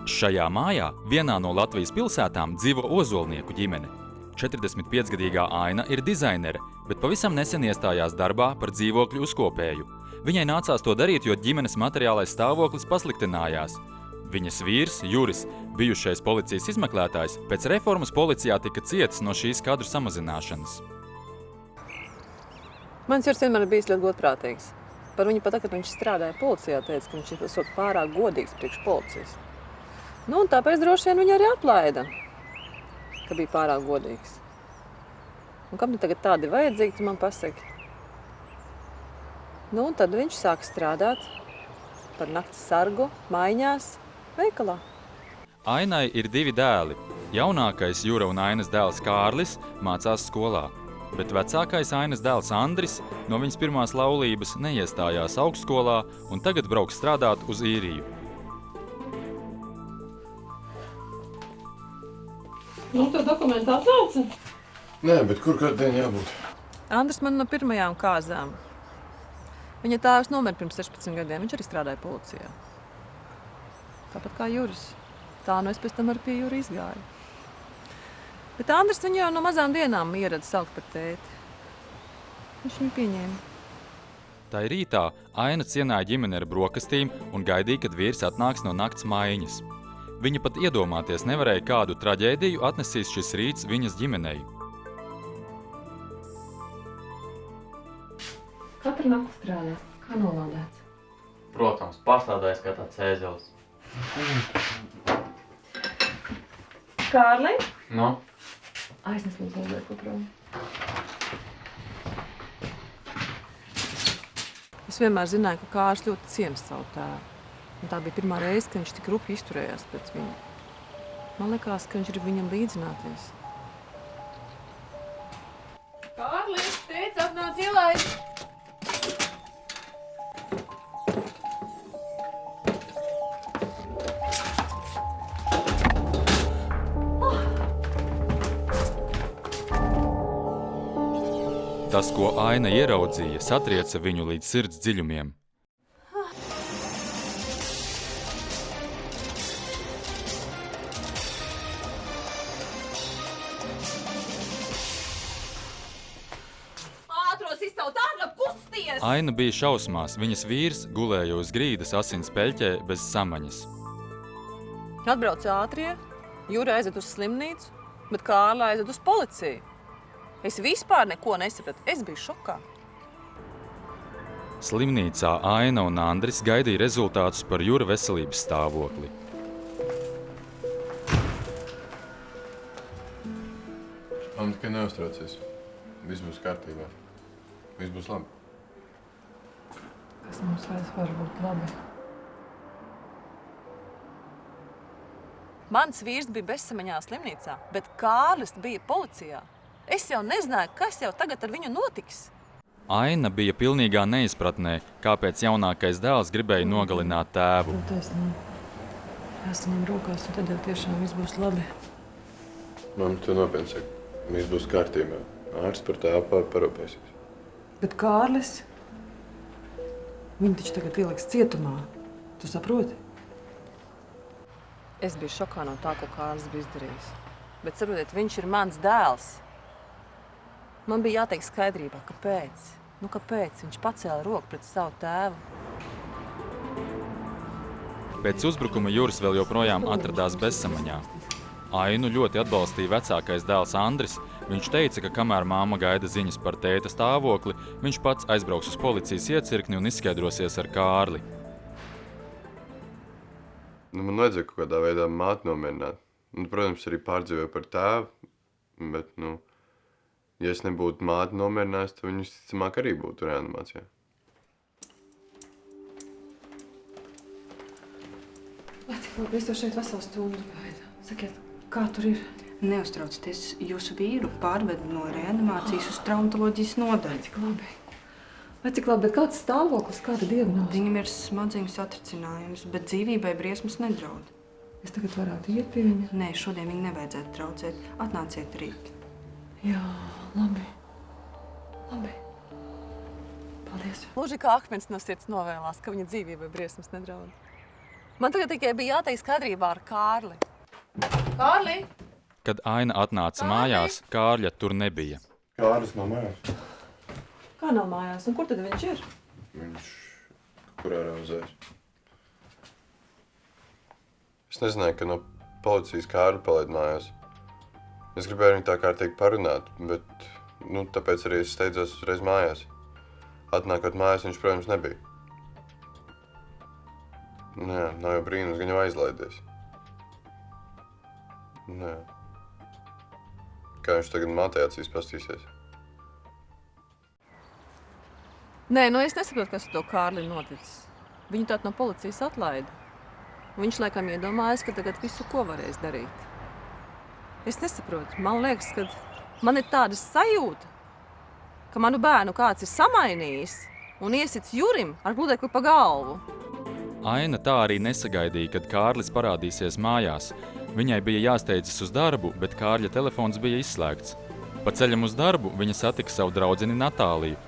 Šajā mājā, vienā no Latvijas pilsētām, dzīvo ozolnieku ģimene. 45-gadīgā Aina ir dizainere, bet pavisam nesen iestājās darbā par dzīvokļu uzkopēju. Viņai nācās to darīt, jo ģimenes materiālais stāvoklis pasliktinājās. Viņas vīrs, Juris, bijušais policijas izmeklētājs, pēc reformas policijā tika cietis no šīs kadru samazināšanas. Mans Juris vienmēr ir bijis ļoti godprātīgs. Par viņu pat, kad viņš strādāja policijā, teica, ka viņš ir pārāk godīgs priekš policijas. Nu, un tāpēc droši vien viņu arī atlaida, ka bija pārāk godīgs. Un kam tagad tādi vajadzīgi, tu man pasaki? Nu, un tad viņš sāk strādāt par nakts sargu, maiņās, veikalā. Ainai ir 2 dēli. Jaunākais Jura un Ainas dēls Kārlis mācās skolā, bet vecākais Ainas dēls Andris no viņas pirmās laulības neiestājās augstskolā un tagad brauks strādāt uz Īriju. Nu, to dokumentu atlauca? Nē, bet kur kādu dienu jābūt? Andris man no pirmajām kāzām. Viņa tēvs nomira pirms 16 gadiem, viņš arī strādāja policijā. Tāpat kā Juris. Tā nu es pēc tam arī pie Jura izgāju. Bet Andris viņu jau no mazām dienām ierada saukt par tēti. Viņš viņu pieņēma. Tai rītā Aina cienāja ģimeni ar brokastīm un gaidīja, kad vīrs atnāks no nakts maiņas. Viņa pat iedomāties nevarēja, kādu traģēdiju atnesīs šis rīts viņas ģimenei. Katru nakti strādā. Kā nolādēts? Protams, pastādājis kā tāds ēzelis. Kārli? Nu? Aiznes mums vēl ko prom. Es vienmēr zināju, ka Kārlis ļoti ciena savu tēvu. Un tā bija pirmā reize, kad viņš tik rupi izturējās pēc viņa. Man likās, ka viņš ir viņam līdzināties. Kārli, teic, atnāc ielaid! Tas, ko Aina ieraudzīja, satrieca viņu līdz sirds dziļumiem. Aina bija šausmās, viņas vīrs gulēja uz grīdas asins peļķē bez samaņas. Atbrauca ātrie, Jura aizved uz slimnīcu, bet Kārla aizved uz policiju. Es vispār neko nesapratu, es biju šokā. Slimnīcā Aina un Andris gaidīja rezultātus par Jura veselības stāvokli. Man tikai neuztraucies. Viss būs kārtībā. Viss būs labi. Kas mums vairs var būt labi? Mans vīrs bija bezsamaņā slimnīcā, bet Kārlis bija policijā. Es jau nezināju, kas jau tagad ar viņu notiks. Aina bija pilnīgā neizpratnē, kāpēc jaunākais dēls gribēja nogalināt tēvu. Jāsaņem rokās, un tad jau tiešām viss būs labi. Mamma, tu nopietni saka, viss būs kārtībā. Ārsts par tēvu parūpēsies. Bet Kārlis, viņu taču tagad ieliks cietumā. Tu saproti? Es biju šokā no tā, ko Kārlis bija izdarījis. Bet saprotiet, viņš ir mans dēls. Man bija jāteikt skaidrībā, kāpēc. Nu, kāpēc viņš pacēla roku pret savu tēvu? Pēc uzbrukuma Juris vēl joprojām atradās bezsamaņā. Ainu ļoti atbalstīja vecākais dēls Andris. Viņš teica, ka kamēr māma gaida ziņas par tēta stāvokli, viņš pats aizbrauks uz policijas iecirkni un izskaidrosies ar Kārli. Nu, man vajadzēja kaut kādā veidā māti nomierināt. Nu, protams, arī pārdzīvoju par tēvu, bet, nu, ja es nebūtu māti nomierinājis, tad viņus, ticamāk, arī būtu reanimācijā. Lai cik labi, es to šeit veselu stundu gaidu. Sakiet, kā tur ir? Neuztraucieties, jūsu vīru pārved no reanimācijas uz traumatoloģijas nodaļu. Cik labi. Vai cik labi, bet kāds stāvoklis, kāda diagnoze? Viņam ir smadzeņu satricinājums, bet dzīvībai briesmas nedraud. Es tagad varētu iet pie viņa? Nē, šodien viņu nevajadzētu traucēt. Atnāciet rīt. Jā, labi. Labi. Paldies. Lūži kā akmens no sirds novēlās, ka viņa dzīvībai briesmas nedraud. Man tagad tikai bija jātiek skaidrībā ar Kārli. Kārli! Kad Aina atnāca mājās, Kārļa tur nebija. Kārlis nav mājās. Kā nav mājās? Un kur tad viņš ir? Viņš kurā rauzēs. Es nezināju, ka no policijas Kārli palaid mājās. Es gribēju viņu tā kārtīgi parunāt, bet, tāpēc arī es steidzos uzreiz mājās. Atnākot mājās, viņš, protams, nebija. Nē, nav jau brīnums, gan jau aizlaidies. Nē. Kā viņš tagad mātē acīs pastīsies? Nē, es nesaprotu, kas ar to Kārli noticis. Viņu tātad no policijas atlaida. Viņš laikam iedomājas, ka tagad visu, ko varēs darīt. Es nesaprotu. Man liekas, ka man ir tāda sajūta, ka manu bērnu kāds ir samainījis un iesits Jurim ar gludekli pa galvu. Aina tā arī nesagaidīja, kad Kārlis parādīsies mājās. Viņai bija jāsteidzas uz darbu, bet Kārļa telefons bija izslēgts. Pa ceļam uz darbu viņa satika savu draudzeni Natāliju.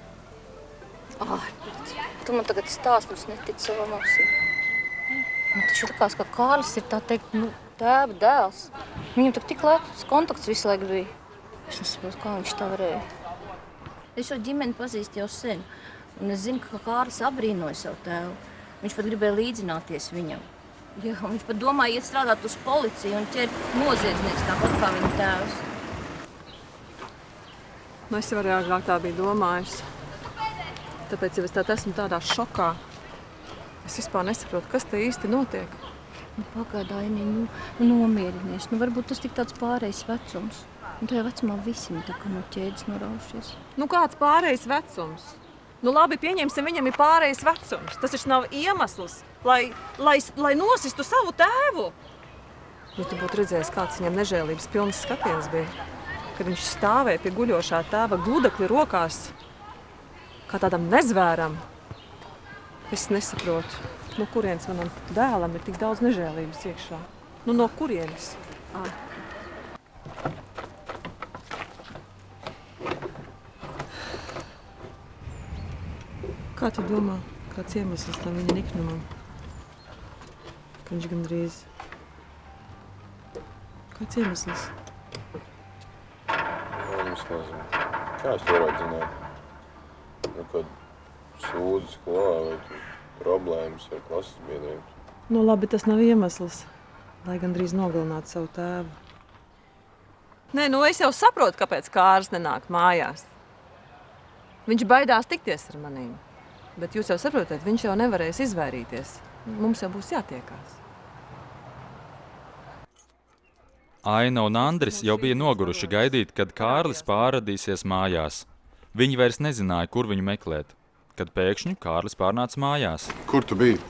Tu man tagad stāst, es neticu savam ausīm. Man taču likās, ka Kārlis ir tā teikt, tēva dēls. Viņam tik labs kontakts visu laiku bija. Es nesaprotu, kā viņš tā varēja. Es šo ģimeni pazīstu jau sen, un es zinu, ka Kārlis abrīnoja savu tēvu. Viņš pat gribēja līdzināties viņam. Ja, viņš pat domāja iet strādāt uz policiju un ķert noziedznieks tāpat kā viņa tēvs. Es jau arī agrāk tā biju domājusi. Tāpēc jau es esmu tādā šokā. Es vispār nesaprotu, kas te īsti notiek. Pagaidi, Ainiņ, nomierinies. Varbūt tas tik tāds pārējais vecums. Un tajā vecumā visi tā kā no ķēdes noraušies. Kāds pārējais vecums? Labi, pieņemsim, viņam ir pārējais vecums. Tas taču nav iemesls, lai nosistu savu tēvu. Ja tu būtu redzējis, kāds viņam nežēlības pilns skatiens bija, kad viņš stāvēja pie guļošā tēva gludekli rokās, kā tādam nezvēram. Es nesaprotu, no kurienes manam dēlam ir tik daudz nežēlības iekšā. No kurienes? Kā tu domā, kāds iemesls tam viņa niknumam? Ka viņš gandrīz... Kāds iemesls? Es nezinu. Kā es to varētu zināt? Kad sūdzes skolā vai problēmas ar klases biedriem. Labi, tas nav iemesls, lai gandrīz nogalinātu savu tēvu. Nē, es jau saprotu, kāpēc Kārlis nenāk mājās. Viņš baidās tikties ar manīm. Bet jūs jau saprotat, viņš jau nevarēs izvairīties. Mums jau būs jātiekās. Aina un Andris jau bija noguruši gaidīt, kad Kārlis pārradīsies mājās. Viņi vairs nezināja, kur viņu meklēt. Kad pēkšņi Kārlis pārnāca mājās. Kur tu biji?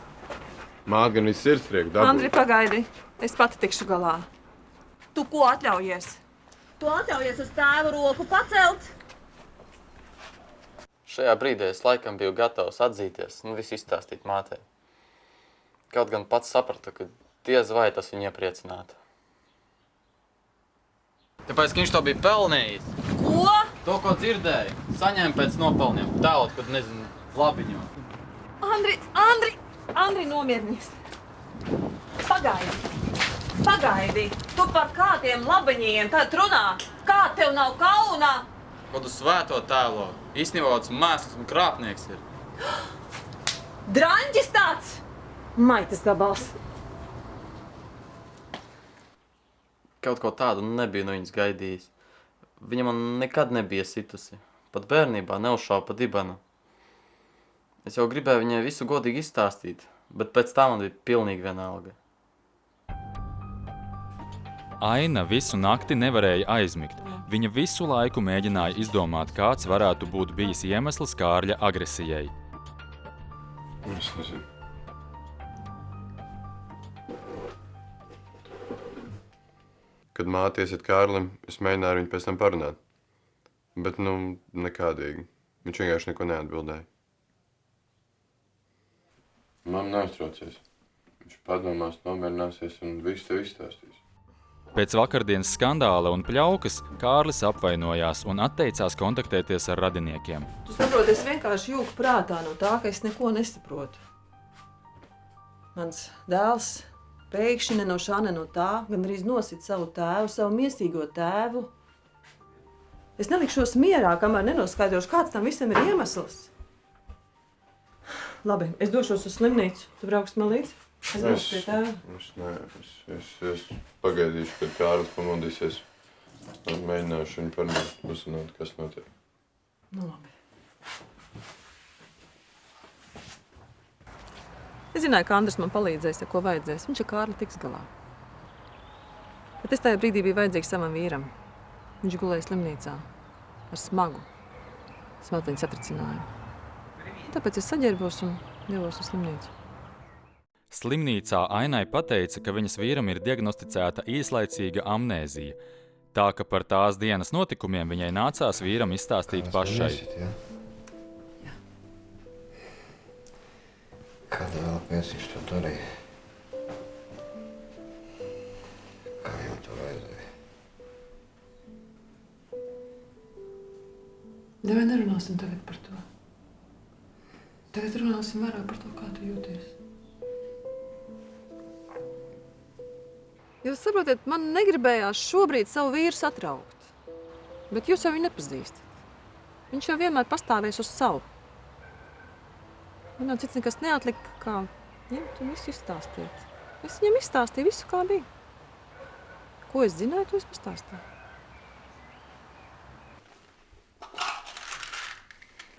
Māte gan viss sirdstriek dabūja. Andri, pagaidi. Es pati tikšu galā. Tu ko atļaujies? Tu atļaujies uz tēva roku pacelt? Šajā brīdī es laikam biju gatavs atzīties un visu izstāstīt mātei. Kaut gan pats sapratu, ka diez vai tas viņu iepriecinātu. Tāpēc, ka viņš to bija pelnījis. Ko? To, ko dzirdēju, saņēma pēc nopelniem. Tēlot, kad nezinu, labiņo. Andri, nomierinies. Pagaidi. Tu par kādiem labiņiem tad runā. Kā tev nav kauna? Kaut uz svēto tēlo. Īstenībā tāds mēsls un krāpnieks ir. Draņģis tāds! Maitas gabals. Kaut ko tādu nebija no viņas gaidījis. Viņa man nekad nebija situsi. Pat bērnībā neuzšāva pa dibenu. Es jau gribēju viņai visu godīgi izstāstīt, bet pēc tā man bija pilnīgi vienalga. Aina visu nakti nevarēja aizmigt. Viņa visu laiku mēģināja izdomāt, kāds varētu būt bijis iemesls Kārļa agresijai. Es nezinu. Kad māte iesiet Kārlim, es mēģināju ar viņu pēc tam parunāt. Bet, nekādīgi. Viņš vienkārši neko neatbildēja. Mamma neuztraucies. Viņš padomās, nomierināsies un visu tev izstāstīs. Pēc vakardienas skandāla un pļaukas Kārlis apvainojās un atteicās kontaktēties ar radiniekiem. Tu saproti, es vienkārši jūku prātā no tā, ka es neko nesaprotu. Mans dēls pēkšņi ne no šā, ne no tā, gan arī nosit savu tēvu, savu miestīgo tēvu. Es nelikšos mierā, kamēr nenoskaidrošu, kāds tam visam ir iemesls. Labi, es došos uz slimnīcu. Tu brauksi man līdzi? Es braukšu pie tēva. Es pagaidīšu, kad Kārlis pamodīsies. Mēģināšu viņu parunāt, uzzināt, kas notiek. Nu, labi. Es zināju, ka Andris man palīdzēs, ja ko vajadzēs. Viņš ar Kārli tiks galā. Bet es tajā brīdī biju vajadzīgs savam vīram. Viņš gulēja slimnīcā ar smagu smelteņu satricinājumu. Tāpēc es saģērbos un devos uz slimnīcu. Slimnīcā Ainai pateica, ka viņas vīram ir diagnosticēta īslaicīga amnēzija, tā ka par tās dienas notikumiem viņai nācās vīram izstāstīt pašai. Jā. Kādā vēl pēc viņš to darīja? Kā viņam to vajadzēja? Vai nerunāsim tagad par to? Tagad runāsim vairāk par to, kā tu jūties. Jūs saprotat, man negribējās šobrīd savu vīru satraukt. Bet jūs jau viņu nepazīstat. Viņš jau vienmēr pastāvēs uz savu. Man jau cits nekas neatlika, kā ņemt un visu izstāstīt. Es viņam izstāstīju visu, kā bija. Ko es zināju, to es pastāstīju.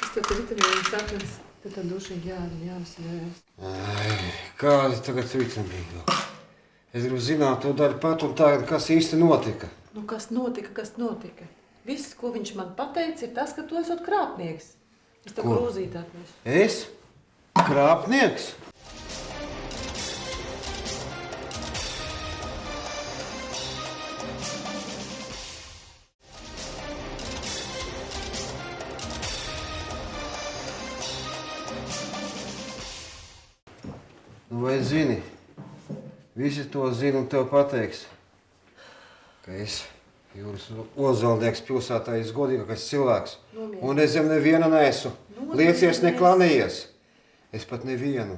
Es tev vitamīnu sapnis, tad tā dušīgi jāvasarējas. Ai, kādi tagad vitamīni? Es gribu zināt to daļu pat un tagad, kas īsti notika. Nu, kas notika, kas notika? Viss, ko viņš man pateica, ir tas, ka tu esot krāpnieks. Es tev grūzīt atnesu. Es? Krāpnieks? Nu, vai zini? Visi to zina un tev pateiks, ka es, Jūras Ozolnieks, pilsētā esmu godīgākais cilvēks. Un es zem neviena neesmu. Liecies neklanījies. Es pat nevienu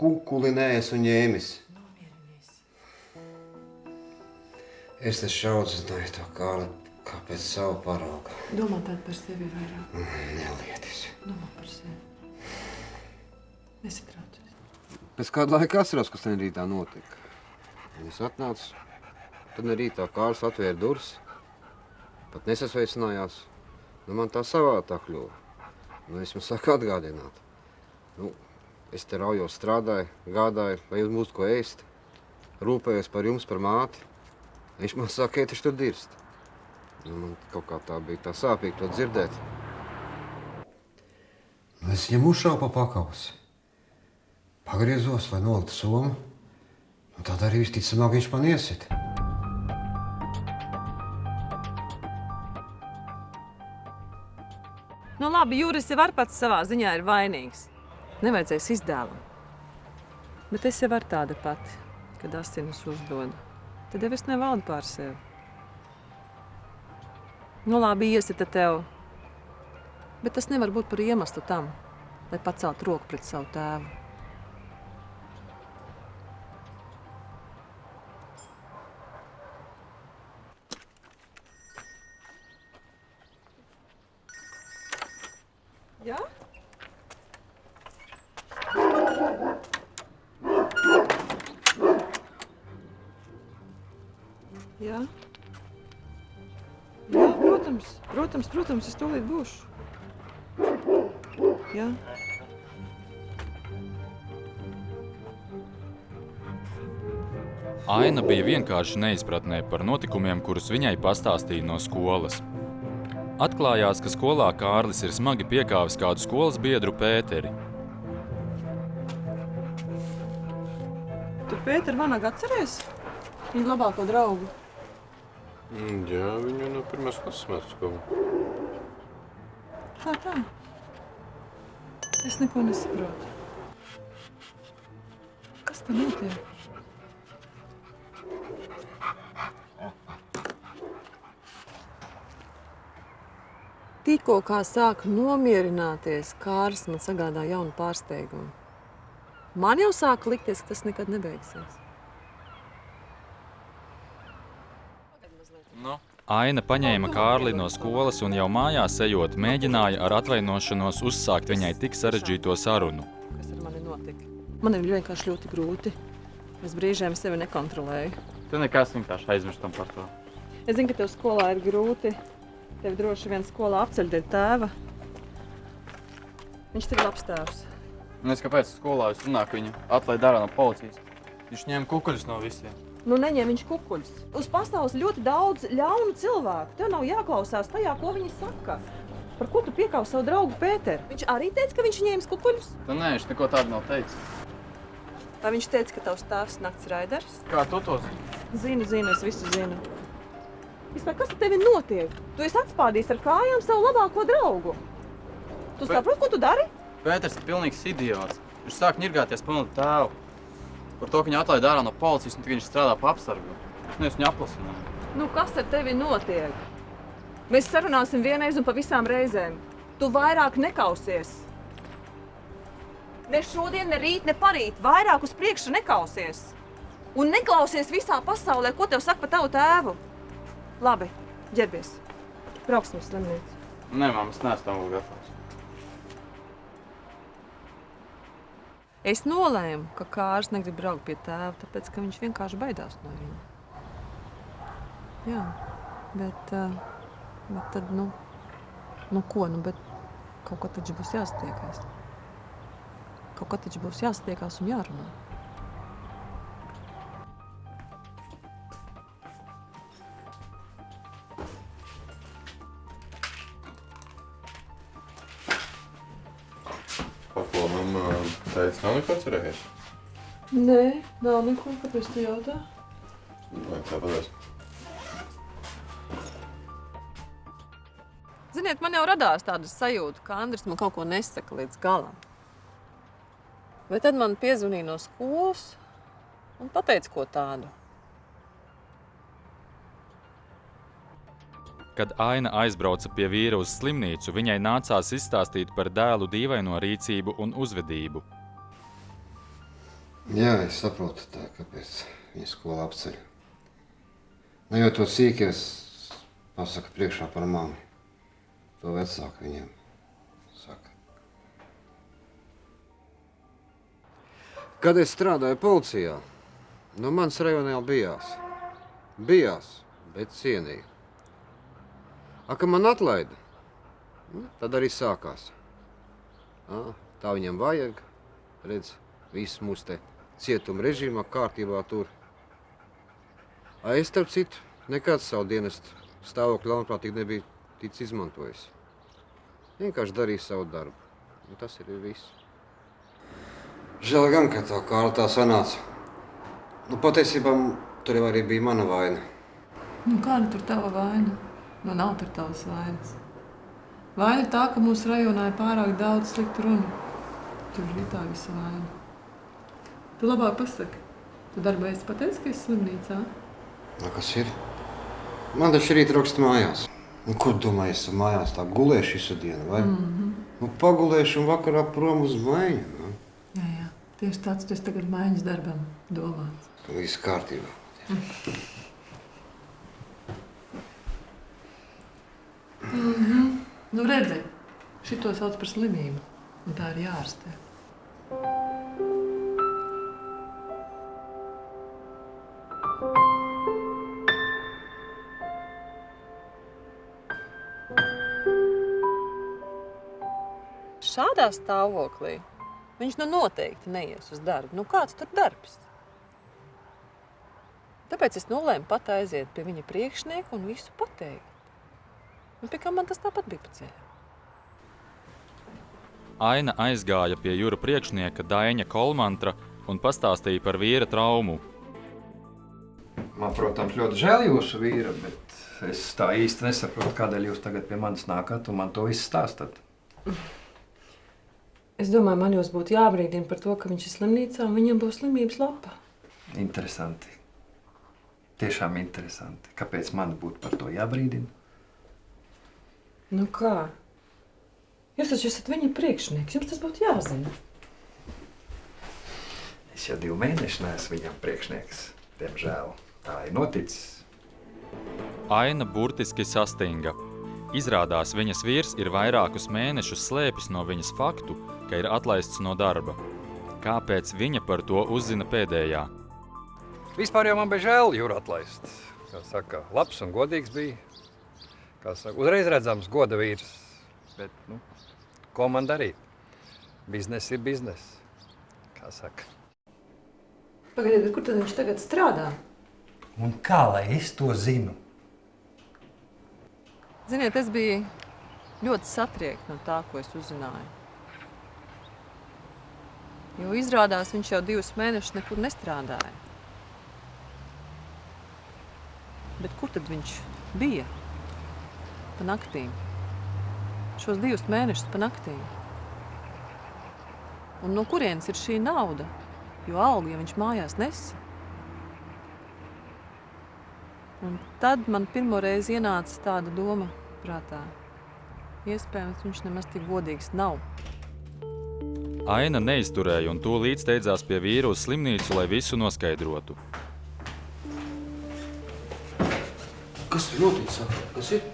kukuli neesmu ņēmis. Es te šaudzināju to Kārli kā pēc savu parauga. Domā tādu par sevi vairāk. Nelietis. Domā par sevi. Nesitraucies. Pēc kāda laika atceros, kas tajā rītā notika. Un es atnācu, tad rītā Kārlis atvēra durvis, pat nesasveicinājās. Nu, man tā savādi tā kļuva. Nu, es man sāku atgādināt. Nu, es te raujos strādāju, gādāju, lai jūs būtu ko ēst. Rūpējos par jums, par māti. Viņš man saka, ej, taču tur dirst. Nu, man kaut kā tā bija tā sāpīgi to dzirdēt. Nu, es viņam uzšāvu pa pakausi. Pagriezos, lai noliktu somu. Un tad arī visticamāk viņš man iesit. Nu labi, Juris jau var pats savā ziņā ir vainīgs. Nevajadzēs izdēlam. Bet es jau ar tāda pati, kad asinis uzdodu. Tad jau es nevaldu pār sevi. Nu labi, iesita tev. Bet tas nevar būt par iemeslu tam, lai pacelt roku pret savu tēvu. Jā? Jā? Jā, protams, es tūlīt būšu. Jā? Aina bija vienkārši neizpratnē par notikumiem, kurus viņai pastāstīja no skolas. Atklājās, ka skolā Kārlis ir smagi piekāvis kādu skolas biedru Pēteri. Tu Pēteru Vanagu atceries? Viņa labāko draugu. Jā, viņu no pirmās klases mācu skolā. Tā. Es neko nesaprotu. Kas te notiek? Tikko kā sāku nomierināties, Kārlis man sagādā jaunu pārsteigumu. Man jau sāka likties, ka tas nekad nebeigsies. Nu, Aina paņēma Kārli no skolas un jau mājās ejot mēģināja ar atvainošanos uzsākt viņai tik sarežģīto sarunu. Kas ar mani notika? Man ir vienkārši ļoti grūti. Es brīžiem sevi nekontrolēju. tu nekas vienkārši aizmirstam par to. Es zinu, ka tev skolā ir grūti. Tev droši vien skolā apceļ dēļ tēva. Viņš tev ir labs tēvs. Un es kāpēc skolā es runāju, ka viņu atlaid ārā no policijas. Viņš ņēma kukuļus no visiem. Nu, neņem viņš kukuļus. Uz pasaules ļoti daudz ļaunu cilvēku. Tev nav jāklausās tajā, ko viņi saka. Par ko tu piekāvi savu draugu Pēteru? Viņš arī teica, ka viņš ņēmis kukuļus? Tu nē, viņš neko tādu nav teicis. Vai viņš teica, ka tavs tēvs nakts raiders? Kā tu to zini? Zinu, es visu zinu. Vispār, kas ar tevi notiek? Tu esi atspādījis ar kājām savu labāko draugu. Tu saproti, ko tu dari? Pēters ir pilnīgs idiots. Viņš sāk ņirgāties par manu tēvu. Par to, ka viņu atlaid ārā no policijas un viņš strādā pa apsargu. Es viņu aplasināju. Nu, kas ar tevi notiek? Mēs sarunāsim vienreiz un pa visām reizēm. Tu vairāk nekausies. Ne šodien, ne rīt, ne parīt. Vairāk uz priekšu nekausies. Un neklausies visā pasaulē, ko tev saka par tavu tēvu. Labi, ģerbies. Brauksim uz slimnīcu. Nē, mamma, es neesmu tam vēl gatavs. Es nolēmu, ka Kārs negrib braukt pie tēva, tāpēc, ka viņš vienkārši baidās no viņa. Jā, bet tad, bet kaut kā taču būs jāsatiekās. Kaut kā taču būs jāsatiekās un jārunā. Ko mamma teica, nav neko cerējies? Nē, nav neko, kāpēc tu jautā? Nē, tāpēc. Ziniet, man jau radās tāda sajūta, ka Andris man kaut ko nesaka līdz galam. Bet tad man piezvanīja no skolas un pateica ko tādu. Kad Aina aizbrauca pie vīra uz slimnīcu, viņai nācās izstāstīt par dēlu dīvaino rīcību un uzvedību. Jā, es saprotu tā, kāpēc viņa skola apceļ. Ne jau to sīkies pasaka priekšā par mami. To vecāku viņiem saka. Kad es strādāju policijā, no manas rajonā jau bijās. Bijās, bet cienīja. Kad man atlaida, tad arī sākās. Tā viņam vajag, redz, viss mūs te cietuma režīmā kārtībā tur. Es, starp citu, nekad savu dienestu stāvokli ļaunprātīgi nebija ticis izmantojis. Vienkārši darīja savu darbu. Un tas ir viss. Žēl gan, ka tā Kārla tā sanāca. Patiesībā tur jau arī bija mana vaina. Kāda tur tava vaina? Nav tur tavas vainas. Vaina ir tā, ka mūsu rajonā ir pārāk daudz sliktu runu. Tur ir tā visa vaina. Tu labāk pasaki. Tu darbojies pateici, ka esi slimnīcā? Kas ir? Man taču rīt raksta mājās. Ko domāju, es mājās tā gulēšu visu dienu, vai? Pagulēšu un vakarā prom uz maiņu. Jā. Tieši tāds tu esi tagad maiņas darbam domāts. Viss kārtībā. Nu redzi, šito sauc par slimību. Un tā ir jārastē. Šādā stāvoklī viņš noteikti neies uz darbu. Kāds tur darbs? Tāpēc es nolēmu pat aiziet pie viņa priekšnieka un visu pateikt. Pie kā man tas tāpat bija pa ceļu. Aina aizgāja pie Jura priekšnieka Daiņa Kolmantra un pastāstīja par vīra traumu. Man, protams, ļoti žēl jūsu vīra, bet es tā īsti nesaprotu, kādēļ jūs tagad pie manis nākat un man to visu stāstat. Es domāju, man jūs būtu jābrīdina par to, ka viņš ir slimnīcā un viņam būs slimības lapa. Interesanti. Tiešām interesanti. Kāpēc man būtu par to jābrīdina? Nu kā? Jūs taču esat viņa priekšnieks. Jums tas būtu jāzina. Es jau 2 mēnešus neesmu viņam priekšnieks. Diemžēl tā ir noticis. Aina burtiski sastinga. Izrādās, viņas vīrs ir vairākus mēnešus slēpis no viņas faktu, ka ir atlaists no darba. Kāpēc viņa par to uzzina pēdējā? Vispār jau man bija žēl Jūru atlaist. Kā saka, labs un godīgs bija. Kā saka, uzreiz redzams goda vīrs. Bet, ko man darīt? Biznes ir biznes. Kā saka. Pagaidiet, bet kur tad viņš tagad strādā? Un kā lai es to zinu? Ziniet, es biju ļoti satriekta no tā, ko es uzzināju. Jo izrādās, viņš jau 2 mēnešus nekur nestrādāja. Bet kur tad viņš bija? Pa naktīm. Šos 2 mēnešus pa naktīm. Un no kurienes ir šī nauda? Jo algu, ja viņš mājās nesa. Un tad man pirmoreiz ienāca tāda doma prātā. Iespējams, viņš nemaz tik godīgs nav. Aina neizturēja un tūlīt steidzās pie vīra uz slimnīcu, lai visu noskaidrotu. Kas ir noticis? Kas ir?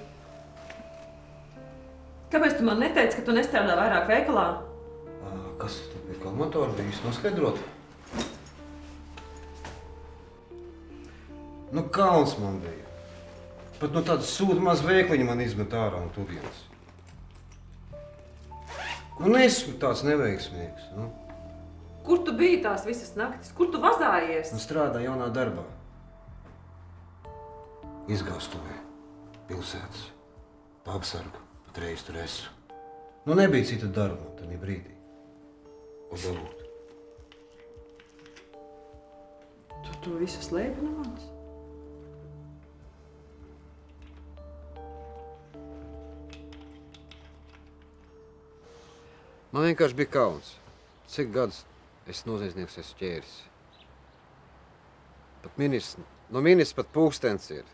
Kāpēc tu man neteici, ka tu nestrādā vairāk veikalā? Kas tur bija? Kā motori bija noskaidrot? Kauns man bija. Pat no tādas sūda maz veikliņa man izmet ārā un turienes. Esmu tāds neveiksmīgs. Kur tu biji tās visas naktis? Kur tu vazājies? Strādāju jaunā darbā. Izgāstuvē, pilsētas, pa apsargu, patreiz tur esmu. Nebija cita darba tajā brīdī. Ko dabūt? Tu to visu slēpi no manis? Man vienkārši bija kauns. Cik gadus es noziedznieks esmu ķēris. No ministrs pat pūkstens ir.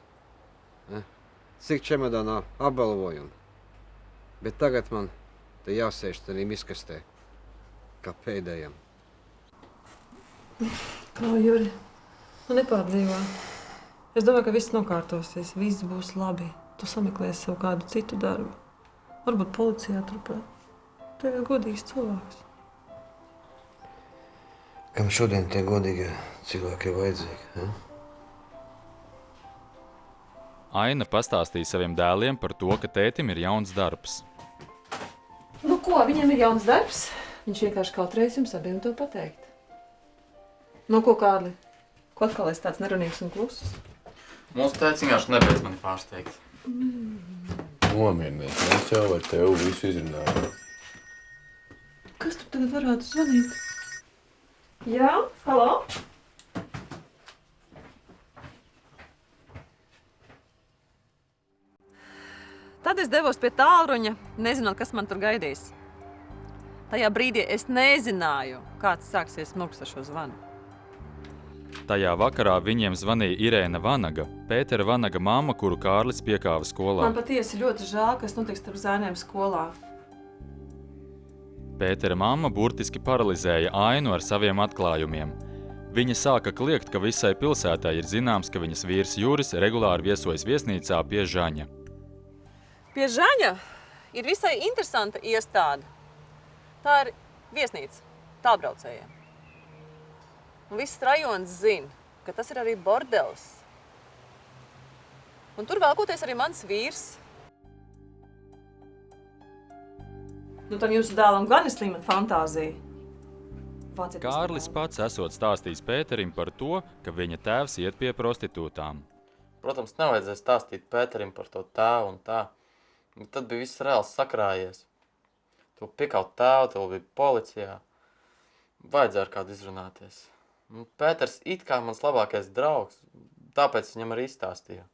Cik čemodānā apbalvojumi. Bet tagad man te jāsēž tādā miskastē, kā pēdējam. Kā, Juri? Nepārdzīvā. Es domāju, ka viss nokārtosies, viss būs labi. Tu sameklēsi sev kādu citu darbu. Varbūt policijā turpēt. Tu esi godīgs cilvēks. Kam šodien tie godīgie cilvēki ir vajadzīgi? Aina pastāstīja saviem dēliem par to, ka tētim ir jauns darbs. Ko, viņam ir jauns darbs? Viņš vienkārši kaut reiz jums abiem to pateikt. Ko, Kārli? Ko atkal esi tāds nerunīgs un kluss? Mūsu tēvs vienkārši nebeidz mani pārsteigt. Nomierinies, mēs jau ar tevi visu izrunājām. Kas tur tagad varētu zvanīt? Jā, halo? Tad es devos pie tālruņa, nezinot, kas man tur gaidīs. Tajā brīdī es nezināju, kāds sāksies smurks ar šo zvanu. Tajā vakarā viņiem zvanīja Irēna Vanaga, Pētera Vanaga mamma, kuru Kārlis piekāva skolā. Man patiesi ļoti žēl, kas notiks starp zēniem skolā. Pētera mamma burtiski paralizēja Ainu ar saviem atklājumiem. Viņa sāka kliegt, ka visai pilsētai ir zināms, ka viņas vīrs Juris regulāri viesojas viesnīcā pie Žaņa. Pie Žaņa ir visai interesanta iestāde. Tā ir viesnīca tālbraucējiem. Un viss rajons zina, ka tas ir arī bordelis. Un tur velkoties arī mans vīrs. Tad jūsu dēlam gan ir slima fantāzija. Kārlis pats esot stāstījis Pēterim par to, ka viņa tēvs iet pie prostitūtām. Protams, nevajadzēja stāstīt Pēterim par to tēvu un tā. Tad bija viss reāls sakrājies. Tu piekaut tēvu, tu bija policijā. Vajadzēja ar kādu izrunāties. Pēters it kā mans labākais draugs, tāpēc viņam arī izstāstīju.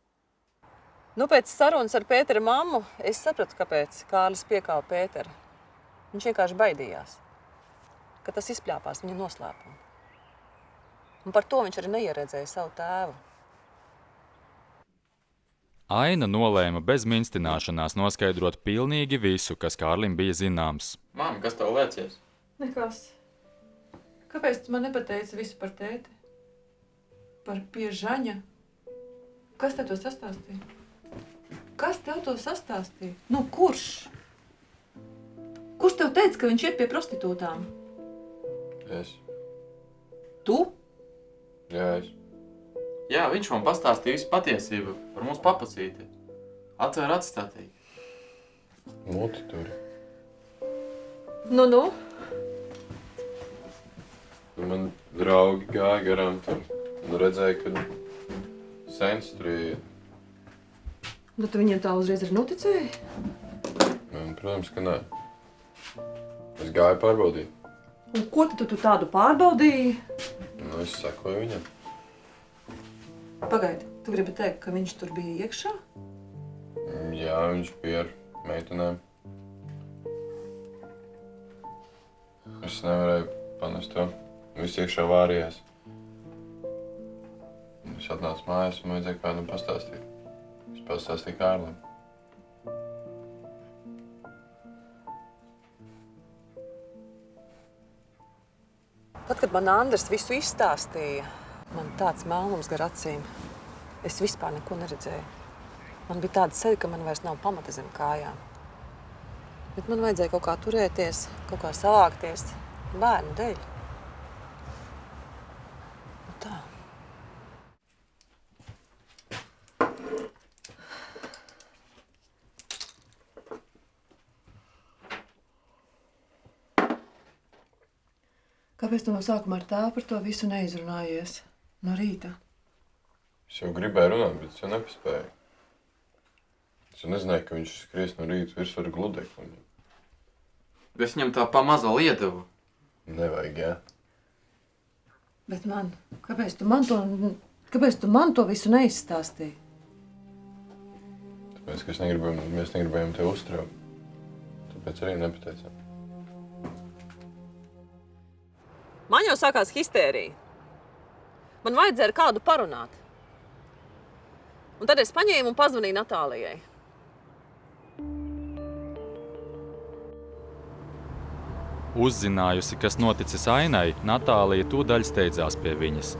Pēc sarunas ar Pētera mammu es sapratu, kāpēc Kārlis piekāva Pētera. Viņš vienkārši baidījās, ka tas izpļāpās viņa noslēpumu. Un par to viņš arī neieredzēja savu tēvu. Aina nolēma bez minstināšanās noskaidrot pilnīgi visu, kas Kārlim bija zināms. Māmi, kas tev liecies? Nekas. Kāpēc tu man nepateici visu par tēti? Par pie Žaņa? Kas tev to sastāstīja? Kas tev to sastāstīja? Nu, kurš? Kurš tev teica, ka viņš iet pie prostitūtām? Es. Tu? Jā, es. Jā, viņš man pastāstīja visu patiesību par mūsu papucīti. Atver atstātīgi. Muti turi. Nu. Man draugi gāja garām tur un redzēja, ka sens tur iet. Nu, tu viņiem tā uzreiz arī noticēji? Protams, ka nē. Es gāju pārbaudīt. Un ko tu tādu pārbaudīji? Nu, es sekoju viņam. Pagaidi, tu gribi teikt, ka viņš tur bija iekšā? Jā, viņš bija ar meitenēm. Es nevarēju panest to. Viss iekšā vārījās. Es atnācu mājās un vajadzēja kādam pastāstīt. Es pastāstīju Kārlim. Tad, kad man Andris visu izstāstīja, man tāds melnums gar acīm. Es vispār neko neredzēju. Man bija tāda seja, ka man vairs nav pamata zem kājām. Bet man vajadzēja kaut kā turēties, kaut kā savākties bērnu dēļ. Nu tā. Kāpēc tu no sākuma ar tēvu par to visu neizrunājies? No rīta? Es jau gribēju runāt, bet es jau nepaspēju. Es jau nezināju, ka viņš skries no rīta virsū ar gludekliņu. Es viņam tā pamaza liedevu. Nevajag, jā. Bet man, kāpēc tu man to visu neizstāstīji? Tāpēc, ka mēs negribējām tevi uztraukt. Tāpēc arī nepateicām. Man jau sākās histērija. Man vajadzēja ar kādu parunāt. Un tad es paņēmu un pazvanīju Natālijai. Uzzinājusi, kas noticis Ainai, Natālija tūdaļ steidzās pie viņas.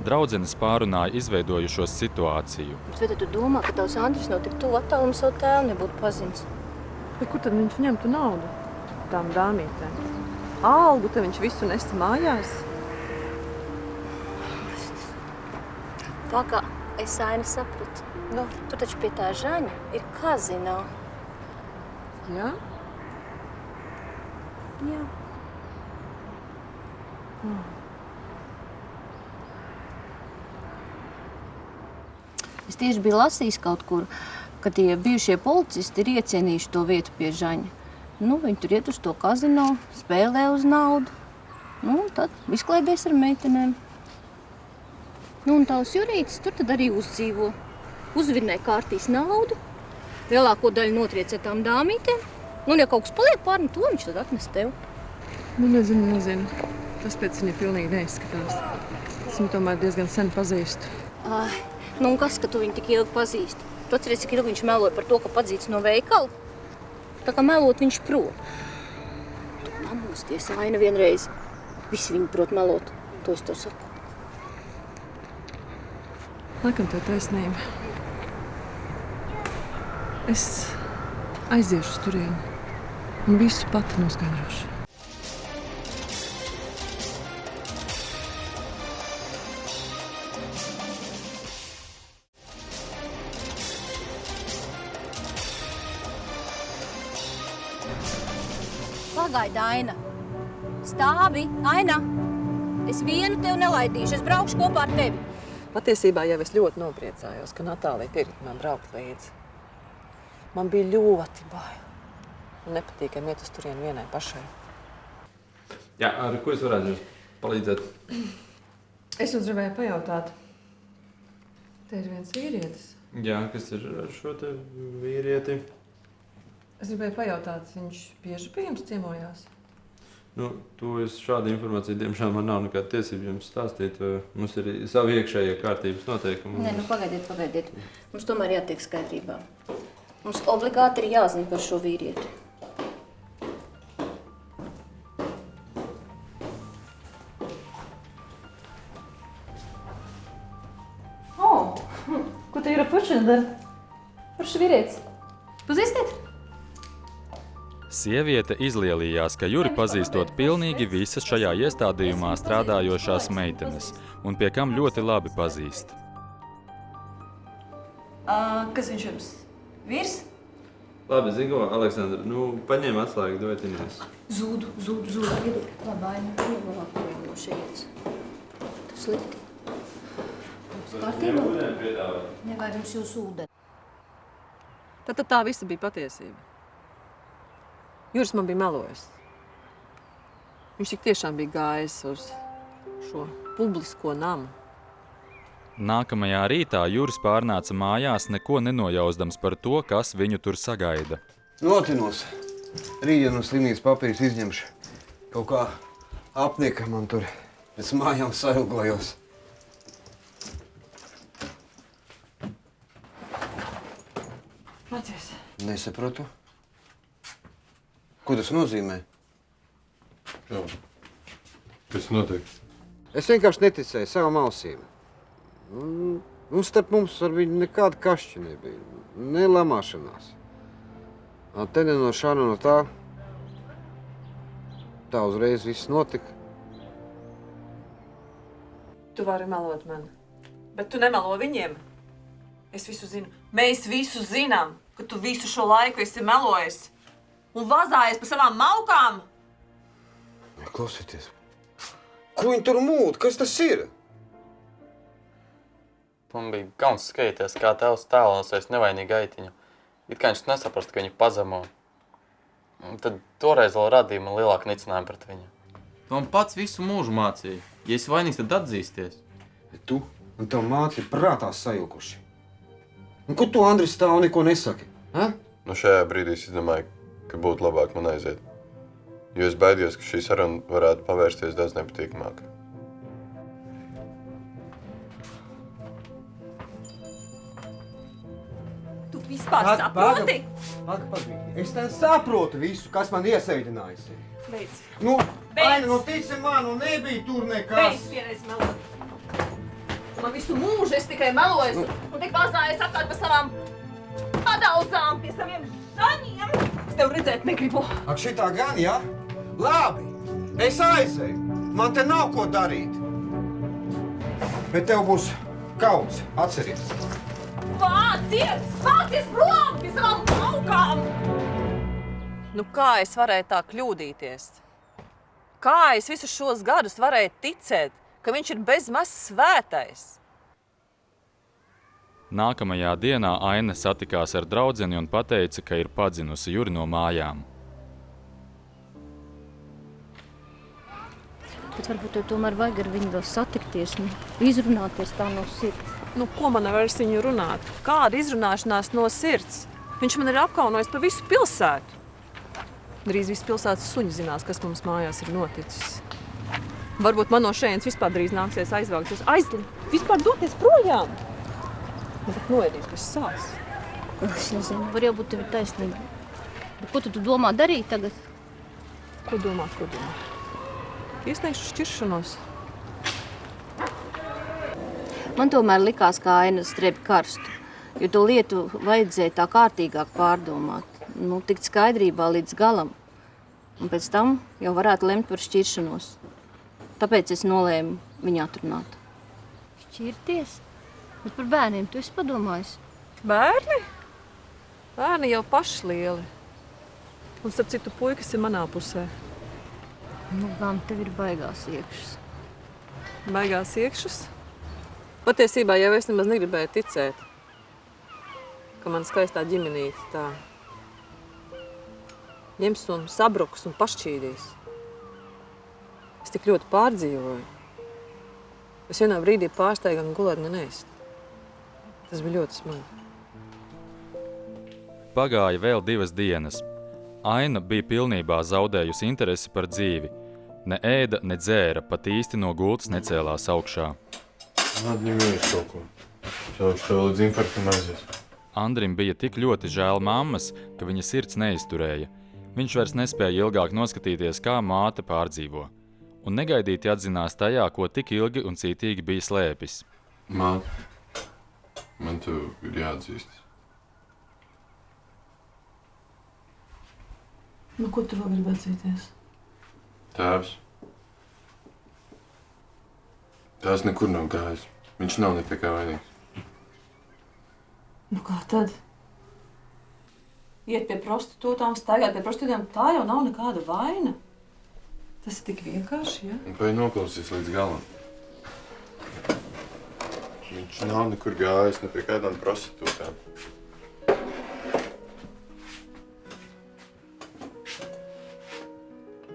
Draudzenes pārunāja izveidojušos situāciju. Bet vai tu domā, ka tavs Andris no tik tuvu attālumu savu tēvu nebūtu pazins? Bet kur tad viņš ņemtu naudu? Tām dāmītēm. Algu te viņš visu nesa mājās. Pagā, es Aini sapratu. Nu? Tur taču pie tā Žaņa ir kazino. Jā? Jā. Es tieši biju lasījis kaut kur, ka tie bijušie policisti ir iecienījuši to vietu pie Žaņa. Nu, viņi tur iet uz to kazino, spēlē uz naudu. Nu, un tad izklaidēs ar meitenēm. Nu, un tavs Jurītis tur tad arī uzdzīvo. Uzvinē kārtīs naudu, lielāko daļu notriec ar tām dāmītēm. Nu, un ja kaut kas paliek pārni to, viņš tad atnes tev. Nu, nezinu. Tas pēc viņa pilnīgi neizskatās. Es viņu tomēr diezgan sen pazīstu. Ai, nu, un kas, ka tu viņu tik ilgi pazīsti? Tu atceries, cik ilgi viņš meloja par to, ka padzīts no veikala? Tā kā melot viņš prot. Tu pamosties, Aina, vienreiz. Visi viņi prot melot. To es tev saku. Laikam tev taisnība. Es aiziešu uz turieni un visu pati noskaidrošu. Pagaidi, Aina. Stāvi, Aina. Es vienu tev nelaidīšu, es braukšu kopā ar tevi. Patiesībā jau es ļoti nopriecājos, ka Natālija piekrita man braukt līdzi. Man bija ļoti bail. Un nepatīkami iet uz turieni vienai pašai. Jā, ar ko es varētu jums palīdzēt? Es jums gribēju pajautāt. Te ir viens vīrietis. Jā, kas ir ar šo te vīrieti? Es gribēju pajautāt, viņš bieži pie jums ciemojās? Nu, šāda informācija, diemžēl, man nav nekāda tiesība jums stāstīt. Mums ir savi iekšējie kārtības noteikumi. Nē, nu pagaidiet. Mums tomēr jātiek skaidrībā. Mums obligāti ir jāzina par šo vīrieti. tu Jūra foršana dara? Forši vīrietis. Pazīstiet? Sieviete izlielījās, ka Juri pazīstot pilnīgi visas šajā iestādījumā strādājošās meitenes, un pie kam ļoti labi pazīst. Kas viņš jums? Vīrs? Labi, Zigo, Aleksandra, paņēma atslēgu, dojatinies. Zūdu. Labi, Aina, ievalāk projām no šeit. Tas slikti. Kārtībā? Nevajag jums jūsu ūdeni. Tad tā visa bija patiesība. Juris man bija melojis. Viņš tik tiešām bija gājis uz šo publisko namu. Nākamajā rītā Juris pārnāca mājās, neko nenojausdams par to, kas viņu tur sagaida. Notinos. Rītdien no slimnīcas papīrus izņemšu. Kaut kā apnika man tur pēc mājām sailgojos. Mācies. Nesaprotu. Ko tas nozīmē? Jā. Kas notiek? Es vienkārši neticēju savām ausīm. Starp mums ar viņu nekāda kašķa nebija. Ne lamāšanās. Te ne no šā, no tā. Tā uzreiz viss notika. Tu vari melot man, bet tu nemelo viņiem. Es visu zinu. Mēs visu zinām, ka tu visu šo laiku esi melojis un vazājies par savām maukām. Klausieties. Ko viņi tur mūd? Kas tas ir? Man bija kauns skatīties, kā tevs tēlosies nevainīgi aitiņu. It kā viņš nesaprast, ka viņu pazemo. Un tad toreiz vēl radīja man lielāku nicinājumu pret viņu. Tu man pats visu mūžu mācīja. Ja esi vainīgs, tad atzīsties. Tu un tev māte ir prātā sajukuši. Un ko tu, Andris, stāv neko nesaki? Ha? Šajā brīdī es domāju, ka būtu labāk man aiziet. Jo es baidījos, ka šī saruna varētu pavērsties daudz nepatīkamāk. Tu vispār saproti? Es tā saprotu visu, kas man iesaidinājusi. Beidz. Aina, tici man, nebija tur nekas. Beidz vienreiz melot. Man visu mūžu es tikai meloju un tik vazājies atkārt par savām padaudzām, pie saviem žaņiem. Es tev redzēt negribu. Ak, šitā gan, ja? Labi, es aizēju. Man te nav ko darīt. Bet tev būs kauns, atceries. Vācies prom pie savām maukām! Nu kā es varēju tā kļūdīties? Kā es visus šos gadus varēju ticēt, ka viņš ir bezmaz svētais? Nākamajā dienā Aina satikās ar draudzeni un pateica, ka ir padzinusi Juri no mājām. Bet varbūt tev tomēr vajag ar viņu vēl satikties, izrunāties tā no sirds. Nu, ko man vairs viņu runāt? Kāda izrunāšanās no sirds? Viņš man ir apkaunojis pa visu pilsētu. Drīz visu pilsētas suņi zinās, kas mums mājās ir noticis. Varbūt man no šejienes vispār drīz nāksies aizvākties. Vispār doties projām. Bet noēdīs bez sāls. Es nezinu, var jau būt tev taisnība. Bet ko tu domā darīt tagad? Ko domāt? Iesniegšu šķiršanos. Man tomēr likās, ka Aina strēbi karstu, jo to lietu vajadzēja tā kārtīgāk pārdomāt. Tikt skaidrībā līdz galam. Un pēc tam jau varētu lemt par šķiršanos. Tāpēc es nolēmu viņu atrunāt. Šķirties? Bet par bērniem tu esi padomājis? Bērni? Bērni jau paši lieli. Un starp citu puikas ir manā pusē. Gan tev ir baigās iekšas. Baigās iekšas? Patiesībā jau es nemaz negribēju ticēt, ka man skaistā ģimenīte tā ņems un sabruks un pašķīdīs. Es tik ļoti pārdzīvoju. Es vienā brīdī pārsteigtu gan gulēt, gan ēst. Tas bija ļoti smagi. Pagāja vēl 2 dienas. Aina bija pilnībā zaudējusi interesi par dzīvi. Ne ēda, ne dzēra, pat īsti no gultas necēlās augšā. Atņemies kaut ko. Čauši tev līdz infarktam aizies. Andrim bija tik ļoti žēl mammas, ka viņa sirds neizturēja. Viņš vairs nespēja ilgāk noskatīties, kā māte pārdzīvo. Un negaidīti atzinās tajā, ko tik ilgi un cītīgi bija slēpis. Māte, Man tev ir jāatzīst. Nu, ko tu vēl gribi atzīties? Tēvs. Tās nekur nav gājis. Viņš nav ne pie kā vainīgs. Nu, kā tad? Iet pie prostitūtām, staigāt pie prostitūtām, tā jau nav nekāda vaina. Tas ir tik vienkārši, ja? Un vai noklausies līdz galam? Viņš nav nekur gājis, ne pie kādām prostitūtām.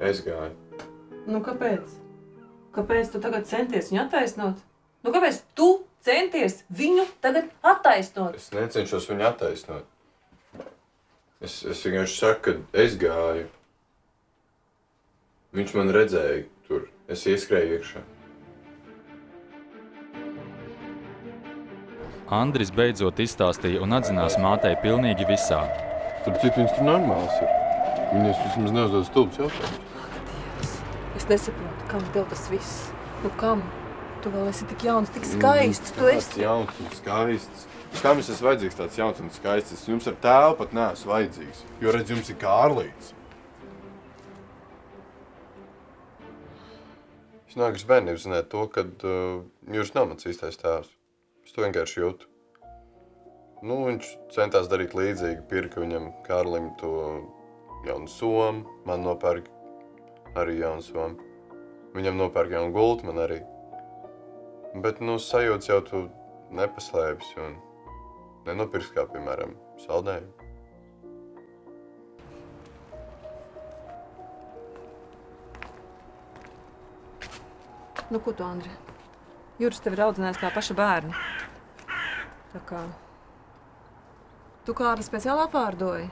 Es gāju. Nu, kāpēc? Kāpēc tu tagad centies viņu attaisnot? Nu, kāpēc tu centies viņu tagad attaisnot? Es necenšos viņu attaisnot. Es vienkārši saku, ka es gāju. Viņš man redzēja tur. Es ieskrēju iekšā. Andris beidzot izstāstīja un atzinās mātei pilnīgi visā. Starp citu, viņš tur normāls ir. Viņas vismaz neuzdod stulbus jautājumus. Es nesaprotu, kam tev tas viss? Nu, kam? Tu vēl esi tik jauns, tik skaists. Tu esi... Tāds jauns un skaists. Kam es esmu vajadzīgs tāds jauns un skaists? Es jums ar tēvu pat neesmu vajadzīgs. Jo, redz, jums ir Kārlīts. Es no agras bērnības zināju to, ka Juris nav mans īstais tēvs. Es to vienkārši jūtu. Nu, viņš centās darīt līdzīgi, pirka viņam Kārlim to jaunu somu, man nopērk arī jaunu somu. Viņam nopērk jaunu gultu, man arī. Bet, nu, sajūtas jau tu nepaslēpsi un nenopirks kā, piemēram, saldējumu. Nu, ko tu, Andri? Juris tevi ir audzinājis kā paša bērni. Tā kā... Tu Kārli speciāli apvārdoji?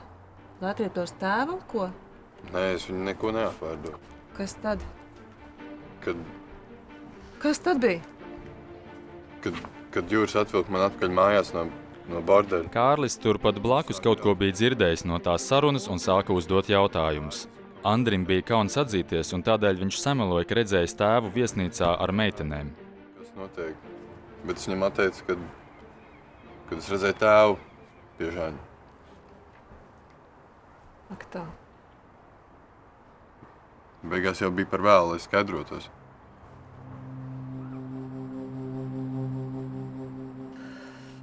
Lai atrieptos tēvam, ko? Nē, es viņu neko neapvārdoju. Kas tad? Kad Kas tad bija? Kad Juris atvilka man atpakaļ mājās no bordeļa. Kārlis turpat blakus kaut ko bija dzirdējis no tās sarunas un sāka uzdot jautājumus. Andrim bija kauns atzīties, un tādēļ viņš sameloja, ka redzējis tēvu viesnīcā ar meitenēm. Kas notiek? Bet es viņam atteicu, kad es redzēju tēvu pie Žaņa. Ak tā. Beigās jau bija par vēlu, lai skaidrotos.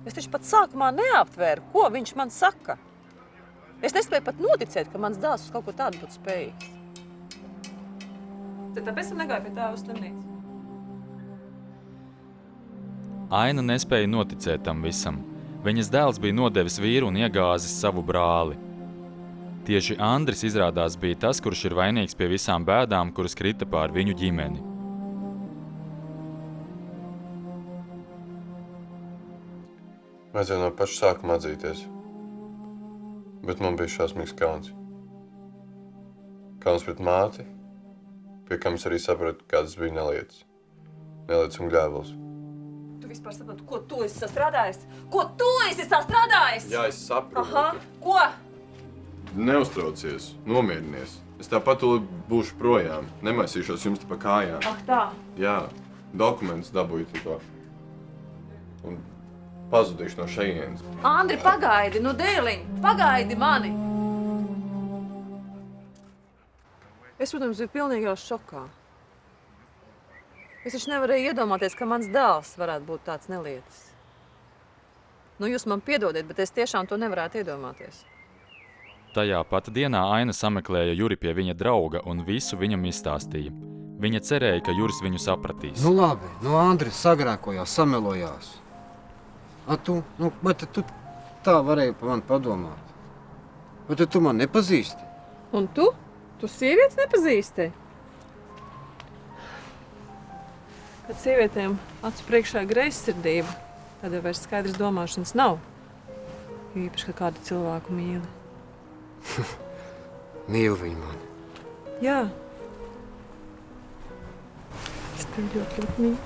Es taču pat sākumā neaptvēru, ko viņš man saka. Es nespēju pat noticēt, ka mans dēls uz kaut ko tādu būtu spējīgs. Tad tāpēc es negāju pie tēva uz slimnīcu. Aina nespēja noticēt tam visam. Viņas dēls bija nodevis vīru un iegāzis savu brāli. Tieši Andris izrādās bija tas, kurš ir vainīgs pie visām bēdām, kuras krita pār viņu ģimeni. Vajadzēja no paša sākuma atzīties. Bet man bija šausmīgs kauns. Kauns pret māti, pie kam es arī sapratu, kādas bija nelietas. Nelietas un gļēvuls. Tu vispār saproti, ko tu esi sastrādājis? Ko tu esi sastrādājis? Jā, es saprotu. Aha, ko? Neuztraucies, nomierinies. Es tāpat būšu projām. Nemaisīšos jums te pa kājām. Ak tā. Jā, dokumentus dabūju tikko. Un pazudīšu no šejienes. Andri, pagaidi, nu dēliņ, pagaidi mani! Es, protams, biju pilnīgi jau šokā. Es taču nevarēju iedomāties, ka mans dēls varētu būt tāds nelietis. Nu, jūs man piedodiet, bet es tiešām to nevarētu iedomāties. Tajā pat dienā Aina sameklēja Juri pie viņa drauga un visu viņam izstāstīja. Viņa cerēja, ka Juris viņu sapratīs. Nu labi, Andris sagrēkojās, samelojās. Vai tu tā varēji pa mani padomāt? Vai tu man nepazīsti? Un tu? Tu sievietes nepazīsti? Kad sievietēm acu priekšā greizsirdība, tad jau vairs skaidrs domāšanas nav. Īpaši, ka kādu cilvēku mīli. Mīli viņu mani. Jā. Es tev ļoti mīlu.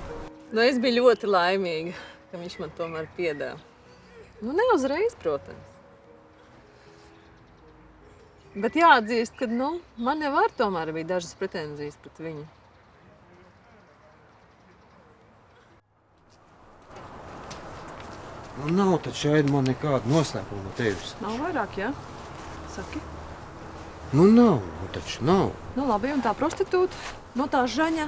Nu, es biju ļoti laimīga, ka viņš man tomēr piedāvā. Nu, ne uzreiz, protams. Bet jāatzīst, ka, man jau tomēr bija dažas pretenzijas pret viņu. Nu, nav taču, Aida, man nekāda noslēpuma no tevis. Nav vairāk, jā? Saki. Nu, nav, nu taču nav. Nu, labi, un tā prostitūta? No tā Žaņa?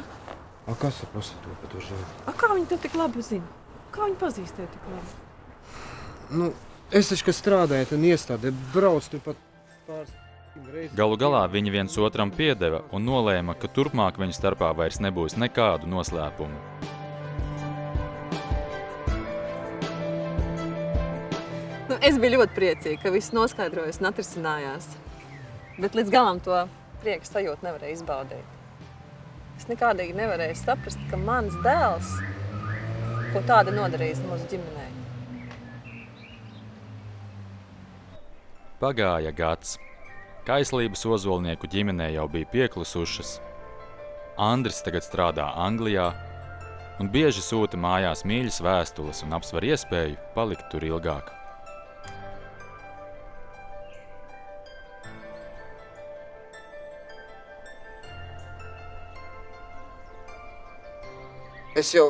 A, kas ir prostitūta par to Žaņu? A, kā viņa tev tik labi zina? Kā viņa pazīst tev tik labi? Nu, es taču, kad strādāju, tad iestādē brauc tur pat pāris reizes. Galu galā viņi viens otram piedeva un nolēma, ka turpmāk viņu starpā vairs nebūs nekādu noslēpumu. Nu, es biju ļoti priecīga, ka viss noskaidrojas un atrisinājās. Bet līdz galam to prieka sajūtu nevarēju izbaudīt. Es nekādīgi nevarēju saprast, ka mans dēls ko tādu nodarījis mūsu ģimenei. Pagāja gads. Kaislības ozolnieku ģimenē jau bija pieklusušas. Andris tagad strādā Anglijā un bieži sūta mājās mīļas vēstules un apsver iespēju palikt tur ilgāk. Es jau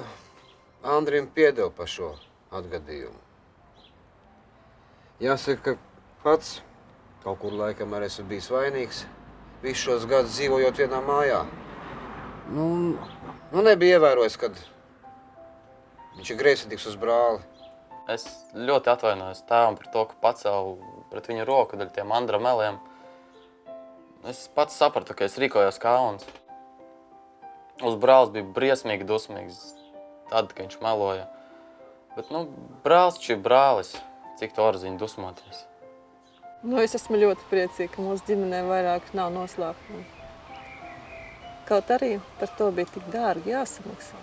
Andrim piedevu par šo atgadījumu. Jāsaka, ka pats kaut kur laikam arī esmu bijis vainīgs, visus šos gadus dzīvojot vienā mājā. Nu nebija ievērojis, kad viņš ir greizsirdīgs uz brāli. Es ļoti atvainojos tēvam par to, ka pacēlu pret viņu roku daļ tiem Andra meliem. Es pats sapratu, ka es rīkojos kauns. Uz brālis bija briesmīgi dusmīgs, tad, ka viņš meloja. Bet, brālis taču ir brālis, cik to var ziņu dusmoties. Es esmu ļoti priecīga, ka mūsu ģimenē vairāk nav noslēpumu. Kaut arī par to bija tik dārgi jāsamaksā.